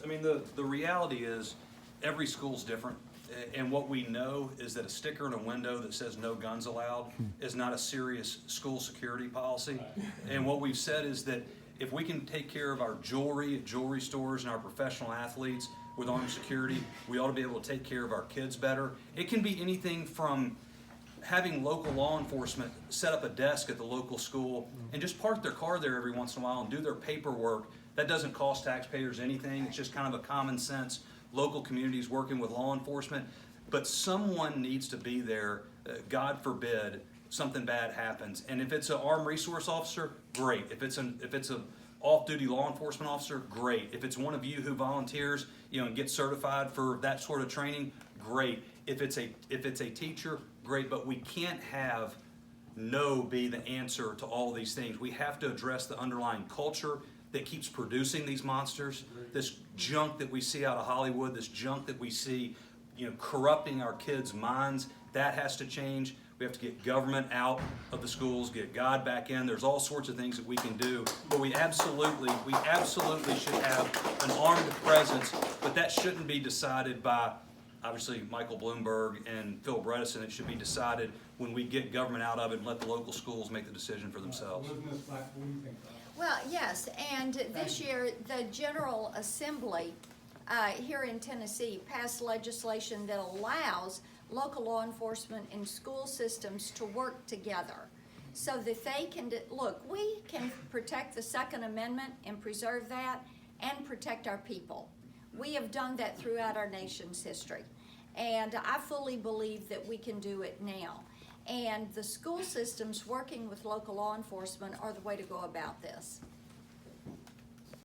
I mean, the reality is every school's different. And what we know is that a sticker in a window that says no guns allowed is not a serious school security policy. And what we've said is that if we can take care of our jewelry at jewelry stores and our professional athletes with armed security, we ought to be able to take care of our kids better. It can be anything from having local law enforcement set up a desk at the local school and just park their car there every once in a while and do their paperwork. That doesn't cost taxpayers anything. It's just kind of a common sense. Local communities working with law enforcement. But someone needs to be there, God forbid, something bad happens. And if it's an armed resource officer, great. If it's an off-duty law enforcement officer, great. If it's one of you who volunteers, and gets certified for that sort of training, great. If it's a teacher, great. But we can't have no be the answer to all these things. We have to address the underlying culture that keeps producing these monsters, this junk that we see out of Hollywood, this junk that we see, corrupting our kids' minds. That has to change. We have to get government out of the schools, get God back in. There's all sorts of things that we can do, but we absolutely should have an armed presence, but that shouldn't be decided by, obviously, Michael Bloomberg and Phil Bredesen. It should be decided when we get government out of it and let the local schools make the decision for themselves. Ms. Black, what do you think about that? Well, yes, and this year, the General Assembly here in Tennessee passed legislation that allows local law enforcement and school systems to work together so that they can, look, we can protect the Second Amendment and preserve that and protect our people. We have done that throughout our nation's history, and I fully believe that we can do it now. And the school systems working with local law enforcement are the way to go about this.